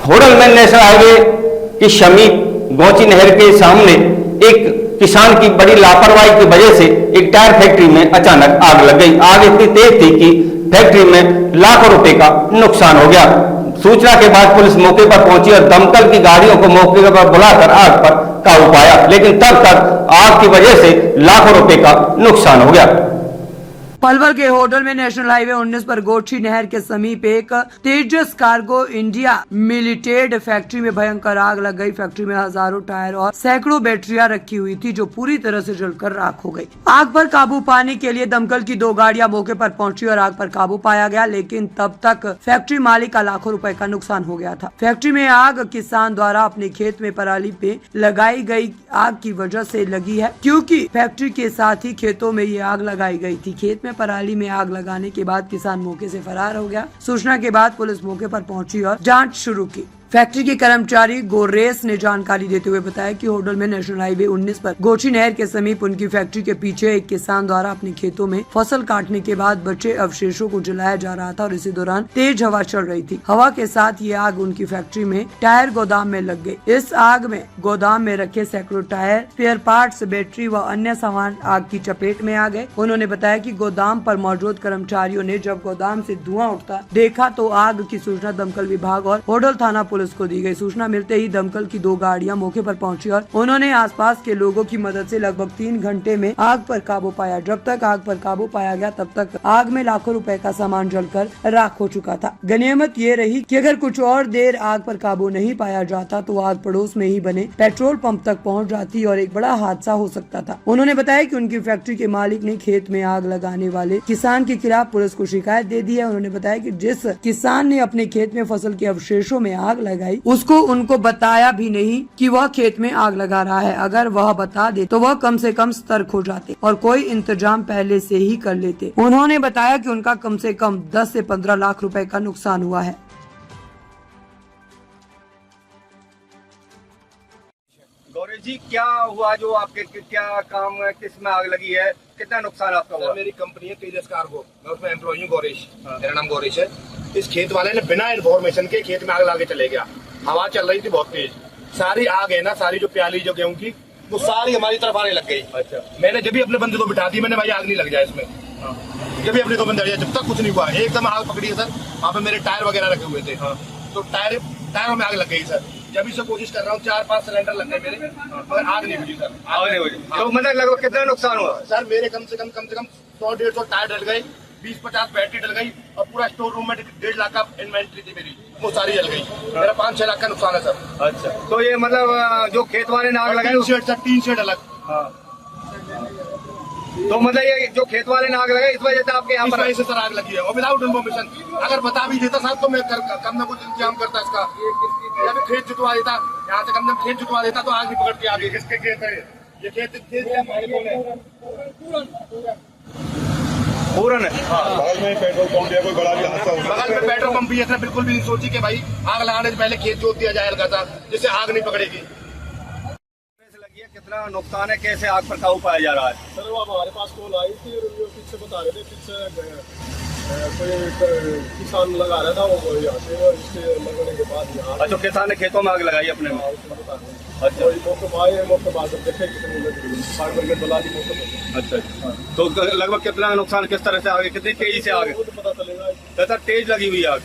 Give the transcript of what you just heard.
होडल में national highway की समीप गोची नहर के सामने एक किसान की बड़ी लापरवाही की वजह से एक टायर फैक्ट्री में अचानक आग लग गई। आग इतनी तेज थी कि फैक्ट्री में लाखों रुपए का नुकसान हो गया। सूचना के बाद पुलिस मौके पर पहुंची और दमकल की गाड़ियों को मौके पर बुलाकर आग पर काबू पाया, लेकिन तब तक आग की वजह से लाखों रुपए का नुकसान हो गया। पलवल के होडल में नेशनल हाईवे 19 पर गोठी नहर के समीप एक तेजस कार्गो इंडिया लिमिटेड फैक्ट्री में भयंकर आग लग गई। फैक्ट्री में हजारों टायर और सैकड़ों बैटरियां रखी हुई थी जो पूरी तरह से जलकर राख हो गई। आग पर काबू पाने के लिए दमकल की 2 गाड़ियां मौके पर पहुंची और आग पर काबू पाया गया, लेकिन तब तक फैक्ट्री मालिक का लाखों रुपए का नुकसान हो गया था। फैक्ट्री में आग किसान द्वारा अपने खेत में पराली पे लगाई गई आग की वजह से लगी है, क्योंकि फैक्ट्री के साथ ही खेतों में ये आग लगाई गई थी। खेत में पराली में आग लगाने के बाद किसान मौके से फरार हो गया। सूचना के बाद पुलिस मौके पर पहुंची और जांच शुरू की। फैक्ट्री के कर्मचारी गोरेस ने जानकारी देते हुए बताया कि होडल में नेशनल हाईवे 19 पर गोची नहर के समीप उनकी फैक्ट्री के पीछे एक किसान द्वारा अपने खेतों में फसल काटने के बाद बचे अवशेषों को जलाया जा रहा था और इसी दौरान तेज हवा चल रही थी। हवा के साथ ये आग उनकी फैक्ट्री में टायर गोदाम में लग गई। इस आग में गोदाम में रखे सैकड़ों टायर, स्पेयर पार्ट्स, बैटरी व अन्य सामान आग की चपेट में आ गए। उन्होंने बताया कि गोदाम पर मौजूद कर्मचारियों ने जब गोदाम से धुआं उठता देखा तो आग की सूचना दमकल विभाग और होडल थाना पुलिस को दी गई। सूचना मिलते ही दमकल की 2 गाड़ियां मौके पर पहुंची और उन्होंने आसपास के लोगों की मदद से लगभग 3 घंटे में आग पर काबू पाया। जब तक आग पर काबू पाया गया तब तक आग में लाखों रुपए का सामान जलकर राख हो चुका था। गनीमत ये रही कि अगर कुछ और देर आग पर काबू नहीं पाया जाता तो आग पड़ोस में ही बने पेट्रोल पंप तक पहुँच जाती और एक बड़ा हादसा हो सकता था। उन्होंने बताया कि उनकी फैक्ट्री के मालिक ने खेत में आग लगाने वाले किसान के खिलाफ पुलिस को शिकायत दे दी है। उन्होंने बताया कि जिस किसान ने अपने खेत में फसल के अवशेषों में आग लगाई उसको उनको बताया भी नहीं कि वह खेत में आग लगा रहा है। अगर वह बता दे तो वह कम से कम सतर्क हो जाते और कोई इंतजाम पहले से ही कर लेते। उन्होंने बताया कि उनका कम से कम 10 से 15 लाख रुपए का नुकसान हुआ है। गौरी जी, क्या हुआ जो आपके क्या काम किस में आग लगी है, कितना नुकसान आपका हुआ? मेरी कंपनी है तेजस कार्गो, मैं उसमें एम्प्लॉई हूँ गौरीश। मेरा नाम गौरीश है। इस खेत वाले ने बिना इन्फॉर्मेशन के खेत में आग लगा के चले गया। हवा चल रही थी बहुत तेज, सारी आग है ना, सारी जो प्याली जो गेहूं की वो सारी हमारी तरफ आने लग गई। अच्छा, मैंने जब भी अपने बंदे को बिठा दी, मैंने भाई आग नहीं लग जाए इसमें। जब भी अपने 2 बंदे, जब तक कुछ नहीं हुआ, एकदम आग पकड़ी है सर। वहाँ पे मेरे टायर वगैरह रखे हुए थे, तो टायरों में आग लग गई सर। जब से कोशिश कर रहा हूँ, 4-5 सिलेंडर लग गए मेरे, मगर आग नहीं बुझी सर। आग नहीं बुझी। तो मतलब लगभग कितना नुकसान हुआ सर? मेरे कम से कम 100-150 टायर डल गए, 20-50 बैटरी डल गई और पूरा स्टोर रूम में 1.5 लाख का इन्वेंट्री थी मेरी, वो सारी जल गई। मेरा 5-6 लाख का नुकसान है सर। अच्छा, तो ये मतलब जो खेत वाले ने आग लगाई, 3 शेड अलग। तो मतलब ये जो खेत वाले ने आग लगाई इस वजह से आपके यहाँ पर से सर आग लगी है और विदाउट इन्फॉर्मेशन। अगर बता भी देता साहब तो मैं कम ना कुछ इंतजाम करता इसका, या फिर खेत जुतवा देता, यहाँ से कम खेत जुतवा देता तो आग नहीं पकड़ती। आगे किसके खेत है ये? खेत पूरन है। बगल में पेट्रोल पंप है, कोई बड़ा भी हादसा हो, बगल में पेट्रोल पंप भी है। बिल्कुल भी नहीं सोची कि भाई आग लगाने से पहले खेत जोत दिया जाए हल्का सा, जिससे आग नहीं पकड़ेगी। कितना नुकसान है, कैसे आग पर काबू पाया जा रहा है? सर वो हमारे पास कॉल आई थी और पीछे बता रहे थे, पीछे कोई किसान लगा रहा था, वो यहाँ से इसके लगने के बाद यहाँ। अच्छा, किसान ने खेतों में आग लगाई अपने में? अच्छा, मौके बाद देखे कितनी फायर ब्रिगेड बुला दी मौके पर। अच्छा, तो लगभग कितना नुकसान, किस तरह से आगे, कितनी तेजी से आगे? वो तो पता चलेगा तेज लगी हुई आग।